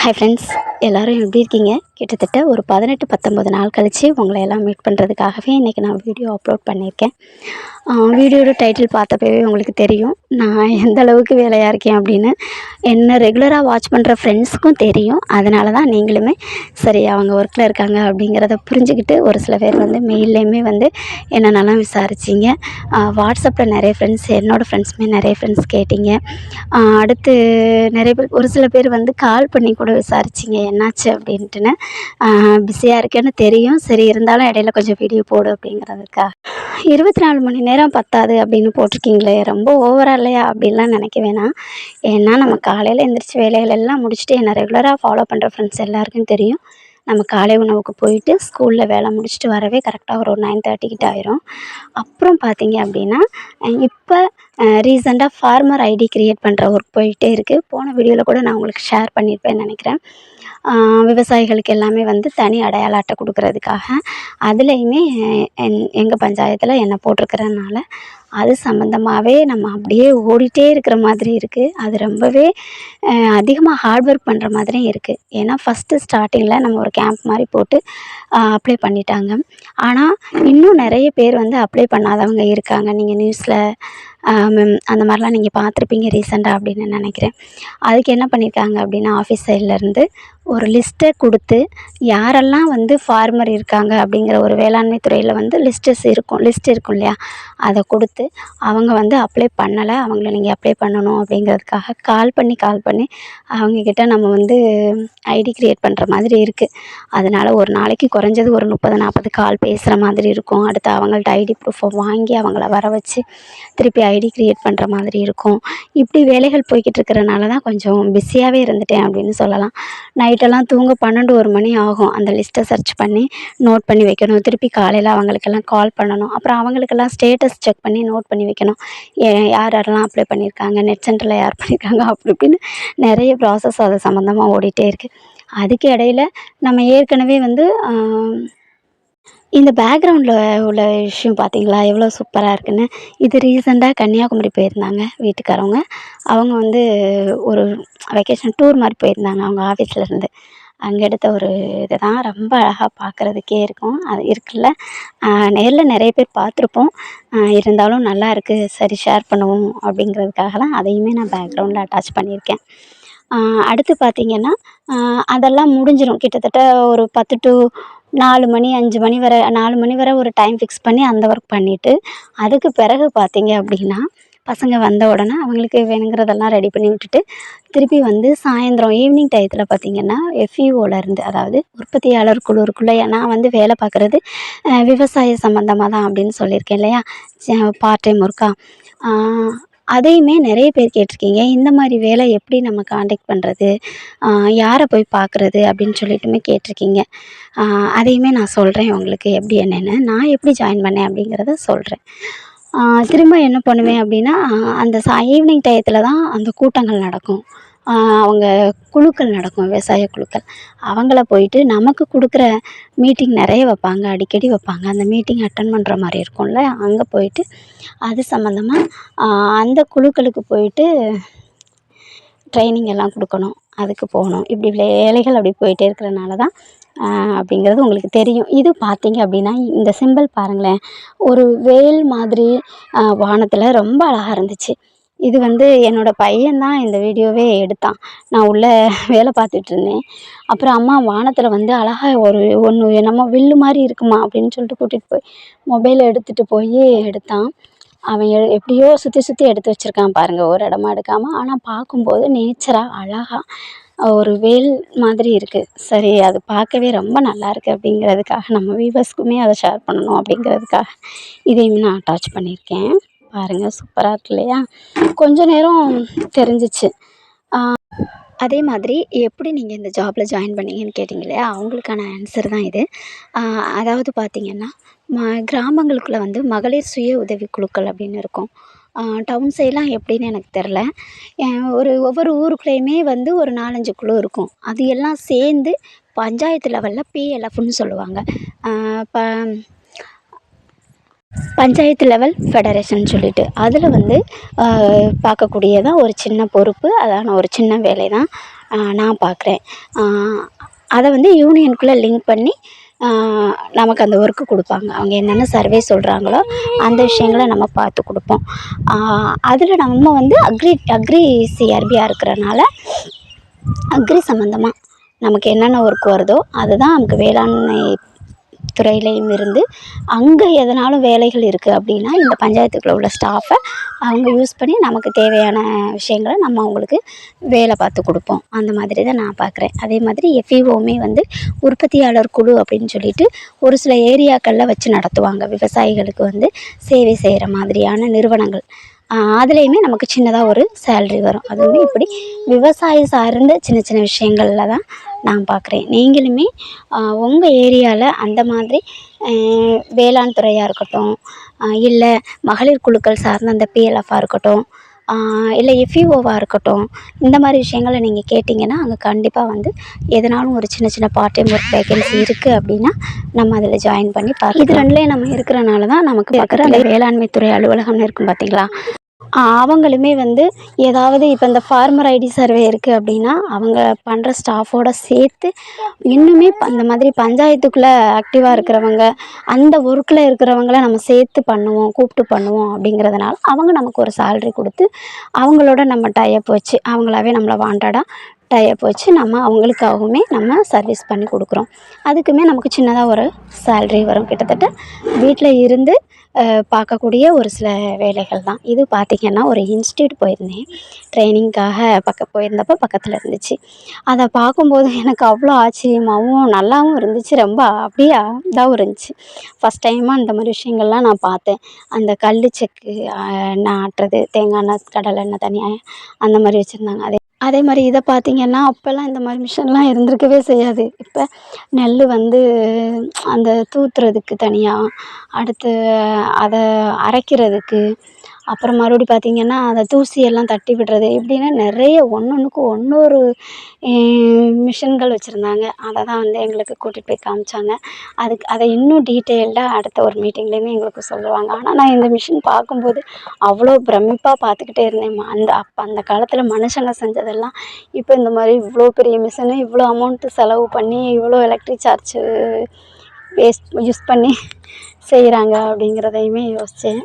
Hi friends, எல்லோரும் எப்படி இருக்கீங்க? கிட்டத்தட்ட ஒரு 18-19 நாள் கழித்து உங்களை எல்லாம் மீட் பண்ணுறதுக்காகவே இன்றைக்கி நான் வீடியோ அப்லோட் பண்ணியிருக்கேன். வீடியோட டைட்டில் பார்த்தப்பவே உங்களுக்கு தெரியும் நான் எந்த அளவுக்கு வேலையாக இருக்கேன் அப்படின்னு. என்ன ரெகுலராக வாட்ச் பண்ணுற ஃப்ரெண்ட்ஸுக்கும் தெரியும். அதனால தான் நீங்களுமே சரி அவங்க ஒர்க்கில் இருக்காங்க அப்படிங்கிறத புரிஞ்சுக்கிட்டு ஒரு சில பேர் வந்து மெயில்லையுமே வந்து என்னென்னலாம் விசாரிச்சிங்க. வாட்ஸ்அப்பில் நிறைய ஃப்ரெண்ட்ஸ், என்னோடய ஃப்ரெண்ட்ஸுமே நிறைய ஃப்ரெண்ட்ஸ் கேட்டிங்க. அடுத்து நிறைய பேர், ஒரு சில பேர் வந்து கால் பண்ணி கூட விசாரிச்சிங்க என்னாச்சு அப்படின்ட்டுன்னு. பிஸியாக இருக்கேன்னு தெரியும், சரி இருந்தாலும் இடையில கொஞ்சம் வீடியோ போடு அப்படிங்கிறதுக்கா. 24 மணி நேரம் பத்தாது அப்படின்னு போட்டிருக்கீங்களே, ரொம்ப ஓவராக இல்லையா அப்படின்லாம் நினைக்க வேணாம். ஏன்னா நம்ம காலையில் எழுந்திரிச்சி வேலைகள் எல்லாம் முடிச்சுட்டு என்னை ரெகுலராக ஃபாலோ பண்ணுற ஃப்ரெண்ட்ஸ் எல்லாருக்கும் தெரியும். நம்ம காலை உணவுக்கு போயிட்டு ஸ்கூலில் வேலை முடிச்சுட்டு வரவே கரெக்டாக ஒரு 9:30 கிட்ட ஆயிரும். அப்புறம் பார்த்தீங்க அப்படின்னா இப்போ ரீசெண்டாக ஃபார்மர் ஐடி க்ரியேட் பண்ணுற ஒர்க் போயிட்டே இருக்குது. போன வீடியோவில் கூட நான் உங்களுக்கு ஷேர் பண்ணியிருப்பேன்னு நினைக்கிறேன். விவசாயிகளுக்கு எல்லாமே வந்து தனி அடையாள அட்டை கொடுக்கறதுக்காக அதுலேயுமே எங்கள் பஞ்சாயத்தில் என்னை போட்டிருக்கிறதுனால அது சம்மந்தமாகவே நம்ம அப்படியே ஓடிட்டே இருக்கிற மாதிரி இருக்குது. அது ரொம்பவே அதிகமாக ஹார்ட் ஒர்க் பண்ணுற மாதிரியும் இருக்குது. ஏன்னா ஃபஸ்ட்டு ஸ்டார்டிங்கில் நம்ம ஒரு கேம்ப் மாதிரி போட்டு அப்ளை பண்ணிட்டாங்க. ஆனால் இன்னும் நிறைய பேர் வந்து அப்ளை பண்ணாதவங்க இருக்காங்க. நீங்கள் நியூஸில் அந்த மாதிரிலாம் நீங்கள் பார்த்துருப்பீங்க ரீசெண்டாக அப்படின்னு நினைக்கிறேன். அதுக்கு என்ன பண்ணியிருக்காங்க அப்படின்னா, ஆஃபீஸ் சைட்லேருந்து ஒரு லிஸ்ட்டை கொடுத்து யாரெல்லாம் வந்து ஃபார்மர் இருக்காங்க அப்படிங்கிற ஒரு வேளாண்மை துறையில் வந்து லிஸ்ட் இருக்கும் இல்லையா, அதை கொடுத்து அவங்க வந்து அப்ளை பண்ணலை, அவங்கள நீங்கள் அப்ளை பண்ணணும் அப்படிங்கிறதுக்காக கால் பண்ணி அவங்கக்கிட்ட நம்ம வந்து ஐடி க்ரியேட் பண்ணுற மாதிரி இருக்குது. அதனால் ஒரு நாளைக்கு குறைஞ்சது ஒரு 30-40 கால் பேசுகிற மாதிரி இருக்கும். அடுத்து அவங்கள்ட்ட ஐடி ப்ரூஃபை வாங்கி அவங்கள வர வச்சு திருப்பி ஐடி க்ரியேட் பண்ணுற மாதிரி இருக்கும். இப்படி வேலைகள் போய்கிட்டு இருக்கிறனால தான் கொஞ்சம் பிஸியாகவே இருந்துட்டேன் அப்படின்னு சொல்லலாம். நைட்டெல்லாம் தூங்க 12-1 மணி ஆகும். அந்த லிஸ்ட்டை சர்ச் பண்ணி நோட் பண்ணி வைக்கணும். திருப்பி காலையில் அவங்களுக்கெல்லாம் கால் பண்ணணும். அப்புறம் அவங்களுக்கெல்லாம் ஸ்டேட்டஸ் செக் பண்ணி நோட் பண்ணி வைக்கணும். யாரெல்லாம் அப்ளை பண்ணியிருக்காங்க, நெட் சென்டரில் யார் பண்ணியிருக்காங்க, அப்படி இப்படின்னு நிறைய ப்ராசஸ் அது சம்மந்தமாக ஓடிட்டே இருக்குது. அதுக்கு இடையில நம்ம ஏற்கனவே வந்து இந்த பேக்ரவுண்டில் உள்ள விஷயம் பார்த்தீங்களா எவ்வளோ சூப்பராக இருக்குன்னு. இது ரீசெண்டாக கன்னியாகுமரி போயிருந்தாங்க வீட்டுக்காரவங்க. அவங்க வந்து ஒரு வெக்கேஷன் டூர் மாதிரி போயிருந்தாங்க அவங்க ஆஃபீஸ்லேருந்து. அங்கே எடுத்த ஒரு இது தான் ரொம்ப அழகாக பார்க்குறதுக்கே இருக்கும். அது இருக்குல்ல, நேரில் நிறைய பேர் பார்த்துருப்போம். இருந்தாலும் நல்லா இருக்குது, சரி ஷேர் பண்ணுவோம் அப்படிங்கிறதுக்காக தான் அதையுமே நான் பேக்ரவுண்டில் அட்டாச் பண்ணியிருக்கேன். அடுத்து பார்த்திங்கன்னா அதெல்லாம் முடிஞ்சிடும். கிட்டத்தட்ட ஒரு 10 to 4 மணி 5 மணி வரை 4 மணி வரை ஒரு டைம் ஃபிக்ஸ் பண்ணி அந்த ஒர்க் பண்ணிவிட்டு, அதுக்கு பிறகு பார்த்திங்க அப்படின்னா பசங்க வந்த உடனே அவங்களுக்கு வேணுங்கிறதெல்லாம் ரெடி பண்ணி விட்டுட்டு திருப்பி வந்து சாயந்தரம் ஈவினிங் டயத்தில் பார்த்திங்கன்னா எஃப்இஓலேருந்து, அதாவது உற்பத்தியாளர் குழு இருக்குள்ளே, நான் வந்து வேலை பார்க்குறது விவசாய சம்மந்தமாக தான் அப்படின்னு சொல்லியிருக்கேன் இல்லையா, பார்ட் டைம் ஒர்க்காக. அதையுமே நிறைய பேர் கேட்டிருக்கீங்க. இந்த மாதிரி வேலை எப்படி நம்ம காண்டாக்ட் பண்ணுறது, யாரை போய் பார்க்குறது அப்படின்னு சொல்லிட்டுமே கேட்டிருக்கீங்க. அதையுமே நான் சொல்கிறேன் உங்களுக்கு எப்படி என்னென்னு. நான் எப்படி ஜாயின் பண்ணேன் அப்படிங்கிறத சொல்கிறேன். திரும்ப என்ன பண்ணுவேன் அப்படின்னா, அந்த ஈவினிங் டயத்தில் தான் அந்த கூட்டங்கள் நடக்கும். அவங்க குழுக்கள் நடக்கும், விவசாய குழுக்கள். அவங்கள போயிட்டு நமக்கு கொடுக்குற மீட்டிங் நிறைய வைப்பாங்க, அடிக்கடி வைப்பாங்க. அந்த மீட்டிங் அட்டன் பண்ணுற மாதிரி இருக்கும்ல, அங்கே போயிட்டு அது சம்மந்தமாக அந்த குழுக்களுக்கு போயிட்டு ட்ரைனிங் எல்லாம் கொடுக்கணும், அதுக்கு போகணும். இப்படி வேலைகள் அப்படி போயிட்டே இருக்கிறனால தான் அப்படிங்கிறது உங்களுக்கு தெரியும். இது பார்த்திங்க அப்படின்னா இந்த சிம்பிள் பாருங்களேன், ஒரு வேல் மாதிரி வானத்தில் ரொம்ப அழகாக இருந்துச்சு. இது வந்து என்னோடய பையன்தான் இந்த வீடியோவே எடுத்தான். நான் உள்ளே வேலை பார்த்துட்ருந்தேன். அப்புறம் அம்மா வானத்தில் வந்து அழகாக ஒன்று என்னமோ வில்லு மாதிரி இருக்குமா அப்படின்னு சொல்லிட்டு கூட்டிகிட்டு போய் மொபைலை எடுத்துகிட்டு போய் எடுத்தான். அவன் எப்படியோ சுற்றி எடுத்து வச்சுருக்கான் பாருங்கள், ஒரு இடமா எடுக்காமல். ஆனால் பார்க்கும்போது நேச்சராக அழகாக ஒரு வேல் மாதிரி இருக்குது. சரி, அது பார்க்கவே ரொம்ப நல்லாயிருக்கு அப்படிங்கிறதுக்காக நம்ம வியூவர்ஸ்க்குமே அதை ஷேர் பண்ணணும் அப்படிங்கிறதுக்காக இதையுமே நான் அட்டாச் பண்ணியிருக்கேன். பாருங்கள், சூப்பராக இருக்கு இல்லையா? கொஞ்ச நேரம் தெரிஞ்சிச்சு. அதே மாதிரி எப்படி நீங்கள் இந்த ஜாபில் ஜாயின் பண்ணீங்கன்னு கேட்டிங்க இல்லையா, அவங்களுக்கான ஆன்சர் தான் இது. அதாவது பார்த்திங்கன்னா, கிராமங்களுக்குள்ளே வந்து மகளிர் சுய உதவி குழுக்கள் அப்படின்னு இருக்கும். டவுன் சைட்லாம் எப்படின்னு எனக்கு தெரில. ஒவ்வொரு ஊருக்குள்ளேயுமே வந்து ஒரு 4-5 குழு இருக்கும். அது எல்லாம் சேர்ந்து பஞ்சாயத்து லெவலில் பிஎல்எஃப்னு சொல்லுவாங்க. பஞ்சாயத்து லெவல் ஃபெடரேஷன் சொல்லிட்டு அதில் வந்து பார்க்கக்கூடியதான் ஒரு சின்ன பொறுப்பு, அதான ஒரு சின்ன வேலை தான். நான் பார்க்குறேன். அதை வந்து யூனியனுக்குள்ளே லிங்க் பண்ணி நமக்கு அந்த ஒர்க்கு கொடுப்பாங்க. அவங்க என்னென்ன சர்வே சொல்கிறாங்களோ அந்த விஷயங்கள நம்ம பார்த்து கொடுப்போம். அதில் நம்ம வந்து அக்ரி சிஆர்பியாக இருக்கிறனால அக்ரி சம்மந்தமாக நமக்கு என்னென்ன ஒர்க் வருதோ அதுதான் நமக்கு வேளாண்மை துறையிலையும் இருந்து அங்கே எதனாலும் வேலைகள் இருக்குது அப்படின்னா இந்த பஞ்சாயத்துக்குள்ளே உள்ள ஸ்டாஃபை அவங்க யூஸ் பண்ணி நமக்கு தேவையான விஷயங்களை நம்ம அவங்களுக்கு வேலை பார்த்து கொடுப்போம். அந்த மாதிரி தான் நான் பார்க்குறேன். அதே மாதிரி எஃப்இஓவுமே வந்து உற்பத்தியாளர் குழு அப்படின்னு சொல்லிட்டு ஒரு சில ஏரியாக்களில் வச்சு நடத்துவாங்க. விவசாயிகளுக்கு வந்து சேவை செய்கிற மாதிரியான நிறுவனங்கள். அதுலேயுமே நமக்கு சின்னதாக ஒரு சேல்ரி வரும். அதுவுமே இப்படி விவசாயம் சார்ந்த சின்ன சின்ன விஷயங்களில் தான் நான் பார்க்குறேன். நீங்களுமே உங்கள் ஏரியாவில் அந்த மாதிரி வேளாண் துறையாக இருக்கட்டும், இல்லை மகளிர் குழுக்கள் சார்ந்த அந்த பிஎல்எஃபாக இருக்கட்டும், இல்லை எஃப்இஓவாக இருக்கட்டும், இந்த மாதிரி விஷயங்களை நீங்கள் கேட்டிங்கன்னா அங்கே கண்டிப்பாக வந்து எதனாலும் ஒரு சின்ன சின்ன பார்ட் டைம் ஒர்க் வேகன்சி இருக்குது அப்படின்னா நம்ம அதில் ஜாயின் பண்ணி பார்க்கலாம். இது ரெண்டுலேயும் நம்ம இருக்கிறனால தான் நமக்கு பார்க்குற அந்த வேளாண்மை துறை அலுவலகம்னு இருக்கும் பார்த்தீங்களா, அவங்களுமே வந்து ஏதாவது இப்போ இந்த ஃபார்மர் ஐடி சர்வே இருக்குது அப்படின்னா அவங்க பண்ணுற ஸ்டாஃபோடு சேர்த்து இன்னுமே அந்த மாதிரி பஞ்சாயத்துக்குள்ளே ஆக்டிவாக இருக்கிறவங்க, அந்த ஒர்க்கில் இருக்கிறவங்கள நம்ம சேர்த்து பண்ணுவோம், கூப்பிட்டு பண்ணுவோம் அப்படிங்கிறதுனால அவங்க நமக்கு ஒரு சேல்ரி கொடுத்து அவங்களோட நம்ம டைப் வச்சு அவங்களாவே நம்மளை வாண்டடாக டைப் வச்சு நம்ம அவங்களுக்காகவுமே நம்ம சர்வீஸ் பண்ணி கொடுக்குறோம். அதுக்குமே நமக்கு சின்னதாக ஒரு சேல்ரி வரும். கிட்டத்தட்ட வீட்டில் இருந்து பார்க்கக்கூடிய ஒரு சில வேலைகள் தான். இது பார்த்திங்கன்னா ஒரு இன்ஸ்டியூட் போயிருந்தேன் ட்ரைனிங்காக. போயிருந்தப்போ பக்கத்தில் இருந்துச்சு. அதை பார்க்கும்போது எனக்கு அவ்வளோ ஆச்சரியமாகவும் நல்லாவும் இருந்துச்சு. ரொம்ப அப்படியே இதாகவும் இருந்துச்சு. ஃபஸ்ட் டைமாக இந்த மாதிரி விஷயங்கள்லாம் நான் பார்த்தேன். அந்த கல் செக்கு எண்ணெய் ஆட்டுறது, தேங்காய் எண்ணெய், கடலை எண்ணெய் தனியாக அந்த மாதிரி வச்சுருந்தாங்க. அதே மாதிரி இதை பார்த்திங்கன்னா அப்போல்லாம் இந்த மாதிரி மிஷின்லாம் இருந்திருக்கவே செய்யாது. இப்போ நெல் வந்து அந்த தூத்துறதுக்கு தனியாக, அடுத்து அதை அரைக்கிறதுக்கு, அப்புறம் மறுபடி பார்த்திங்கன்னா அதை தூசியெல்லாம் தட்டி விடுறது, இப்படின்னு நிறைய ஒன்றொன்றுக்கும் ஒன்றொரு மிஷின்கள் வச்சுருந்தாங்க. அதை தான் வந்து எங்களுக்கு கூட்டிகிட்டு போய் காமிச்சாங்க. அதை இன்னும் டீட்டெயில்டாக அடுத்த ஒரு மீட்டிங்லேயுமே எங்களுக்கு சொல்லுவாங்க. ஆனால் நான் இந்த மிஷின் பார்க்கும்போது அவ்வளோ பிரமிப்பாக பார்த்துக்கிட்டே இருந்தேன். அந்த காலத்தில் மனுஷங்க செஞ்சதெல்லாம் இப்போ இந்த மாதிரி இவ்வளோ பெரிய மிஷினு, இவ்வளோ அமௌண்ட்டு செலவு பண்ணி, இவ்வளோ எலக்ட்ரிக் சார்ஜ் யூஸ் பண்ணி செய்கிறாங்க அப்படிங்கிறதையுமே யோசித்தேன்.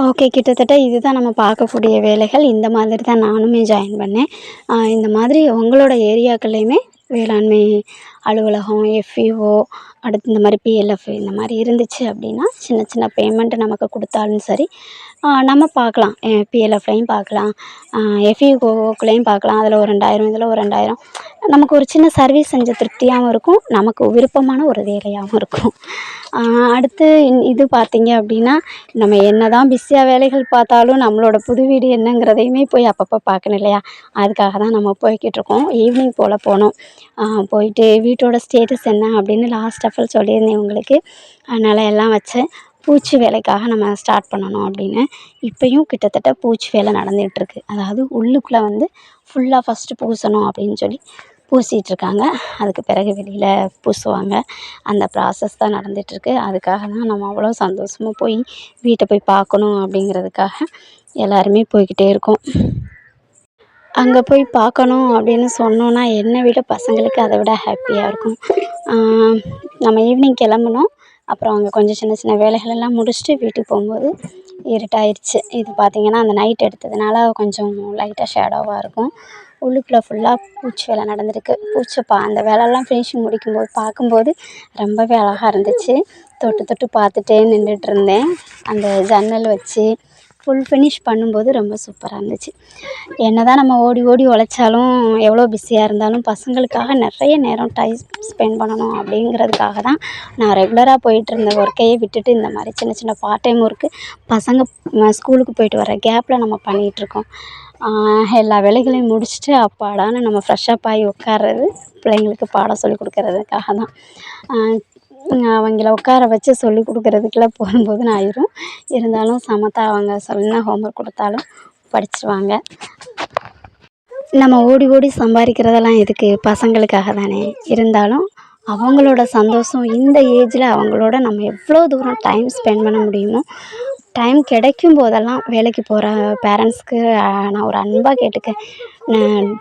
ஓகே, கிட்டத்தட்ட இதுதான் நம்ம பார்க்கக்கூடிய வேலைகள். இந்த மாதிரி தான் நானுமே ஜாயின் பண்ணேன். இந்த மாதிரி உங்களோட ஏரியாக்கள்லையுமே வேளாண்மை அலுவலகம், எஃப்இஓ, அடுத்து இந்த மாதிரி பிஎல்எஃப் இந்த மாதிரி இருந்துச்சு அப்படின்னா சின்ன சின்ன பேமெண்ட் நமக்கு கொடுத்தாலும் சரி நம்ம பார்க்கலாம். பிஎல்எஃப்லையும் பார்க்கலாம், எஃப்இஓக்குள்ளேயும் பார்க்கலாம். அதில் ஒரு 2000, இதில் ஒரு 2000 நமக்கு ஒரு சின்ன சர்வீஸ் செஞ்ச திருப்தியாகவும் இருக்கும், நமக்கு விருப்பமான ஒரு வேலையாகவும் இருக்கும். அடுத்து இது பார்த்திங்க அப்படின்னா நம்ம என்ன தான் பிஸியாக வேலைகள் பார்த்தாலும் நம்மளோட புது வீடு என்னங்கிறதையுமே போய் அப்பப்போ பார்க்கணும் இல்லையா? அதுக்காக தான் நம்ம போய்கிட்ருக்கோம். ஈவினிங் போல் போனோம். போயிட்டு வீட்டோட ஸ்டேட்டஸ் என்ன அப்படின்னு லாஸ்ட் ஆஃப் ஆல் சொல்லியிருந்தேன் உங்களுக்கு. அதனால் எல்லாம் வச்சேன். பூச்சி வேலைக்காக நம்ம ஸ்டார்ட் பண்ணணும் அப்படின்னு. இப்போயும் கிட்டத்தட்ட பூச்சி வேலை நடந்துகிட்ருக்கு. அதாவது உள்ளுக்குள்ளே வந்து ஃபுல்லாக ஃபஸ்ட்டு பூசணும் அப்படின்னு சொல்லி பூசிகிட்ருக்காங்க. அதுக்கு பிறகு வெளியில் பூசுவாங்க. அந்த ப்ராசஸ் தான் நடந்துகிட்ருக்கு. அதுக்காக தான் நம்ம அவ்வளோ சந்தோஷமாக போய் வீட்டை போய் பார்க்கணும் அப்படிங்கிறதுக்காக எல்லாருமே போய்கிட்டே இருக்கோம். அங்கே போய் பார்க்கணும் அப்படின்னு சொன்னோன்னா என்னை விட பசங்களுக்கு அதை விட ஹாப்பியாக இருக்கும். நம்ம ஈவினிங் கிளம்புனோம். அப்புறம் அங்கே கொஞ்சம் சின்ன சின்ன வேலைகளெல்லாம் முடிச்சுட்டு வீட்டுக்கு போகும்போது இருட்டாயிடுச்சு. இது பார்த்திங்கன்னா அந்த நைட் எடுத்ததுனால கொஞ்சம் லைட்டாக ஷேடோவாக இருக்கும். உள்ளுக்குள்ளே ஃபுல்லாக பூச்சி வேலை நடந்திருக்கு. அந்த வேலைலாம் ஃபினிஷிங் முடிக்கும்போது பார்க்கும்போது ரொம்பவே அழகாக இருந்துச்சு. தொட்டு தொட்டு பார்த்துட்டே நின்றுட்டுருந்தேன். அந்த ஜன்னல் வச்சு ஃபுல் ஃபினிஷ் பண்ணும்போது ரொம்ப சூப்பராக இருந்துச்சு. என்ன தான் நம்ம ஓடி ஓடி உழைச்சாலும், எவ்வளோ பிஸியாக இருந்தாலும் பசங்களுக்காக நிறைய நேரம் டைம் ஸ்பெண்ட் பண்ணணும் அப்படிங்கிறதுக்காக தான் நான் ரெகுலராக போயிட்டுருந்த ஒர்க்கையே விட்டுட்டு இந்த மாதிரி சின்ன சின்ன பார்ட் டைம் ஒர்க்கு பசங்க ஸ்கூலுக்கு போயிட்டு வர கேப்பில் நம்ம பண்ணிகிட்ருக்கோம். எல்லா வேலைகளையும் முடிச்சுட்டு அப்பாடான்னு நம்ம ஃப்ரெஷ்ஷப் ஆகி உட்கார்றது பிள்ளைங்களுக்கு பாடம் சொல்லிக் கொடுக்கறதுக்காக தான். அவங்கள உட்கார வச்சு சொல்லிக் கொடுக்குறதுக்குள்ள போகும்போது ஆயிரும். இருந்தாலும் சமத்தா அவங்க சொன்ன ஹோம்ஒர்க் கொடுத்தாலும் படிச்சிருவாங்க. நம்ம ஓடி ஓடி சம்பாதிக்கிறதெல்லாம் எதுக்கு? பசங்களுக்காக தானே. இருந்தாலும் அவங்களோட சந்தோஷம் இந்த ஏஜில் அவங்களோட நம்ம எவ்வளோ தூரம் டைம் ஸ்பெண்ட் பண்ண முடியுமோ டைம் கிடைக்கும் போதெல்லாம் வேலைக்கு போகிற பேரண்ட்ஸ்க்கு நான் ஒரு அன்பாக கேட்டுக்கேன்.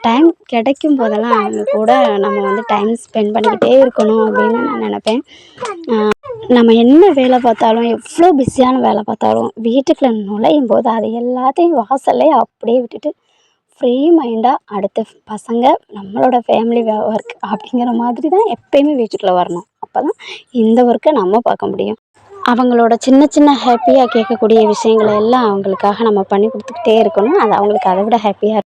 டைம் கிடைக்கும் போதெல்லாம் அவங்க கூட நம்ம வந்து டைம் ஸ்பெண்ட் பண்ணிக்கிட்டே இருக்கணும் அப்படின்னு நான் நினப்பேன். நம்ம என்ன வேலை பார்த்தாலும், எவ்வளோ பிஸியான வேலை பார்த்தாலும், வீட்டுக்குள்ள நுழையும் போது அது எல்லாத்தையும் வாசல்லே அப்படியே விட்டுட்டு ஃப்ரீ மைண்டாக அடுத்த பசங்க நம்மளோட ஃபேமிலி ஒர்க் அப்படிங்கிற மாதிரி தான் எப்பயுமே வீட்டுக்குள்ளே வரணும். அப்போ தான் இந்த ஒர்க்கை நம்ம பார்க்க முடியும். அவங்களோட சின்ன சின்ன ஹாப்பியாக கேட்கக்கூடிய விஷயங்களை எல்லாம் அவங்களுக்காக நம்ம பண்ணி கொடுத்துக்கிட்டே இருக்கணும். அது அவங்களுக்கு அதை விட ஹாப்பியாக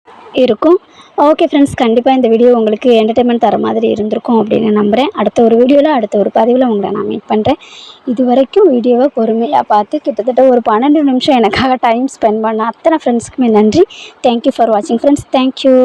இருக்கும். ஓகே ஃப்ரெண்ட்ஸ், கண்டிப்பாக இந்த வீடியோ உங்களுக்கு என்டர்டெயின்மெண்ட் தர மாதிரி இருந்திருக்கும் அப்படின்னு நம்புகிறேன். அடுத்த ஒரு வீடியோவில் அடுத்த ஒரு பதிவில் உங்களை நான் மீட் பண்ணுறேன். இது வரைக்கும் வீடியோவை பொறுமையாக பார்த்து கிட்டத்தட்ட ஒரு 12 நிமிஷம் எனக்காக டைம் ஸ்பெண்ட் பண்ண அத்தனை ஃப்ரெண்ட்ஸ்க்குமே நன்றி. தேங்க்யூ ஃபார் வாட்சிங் ஃப்ரெண்ட்ஸ். தேங்க்யூ.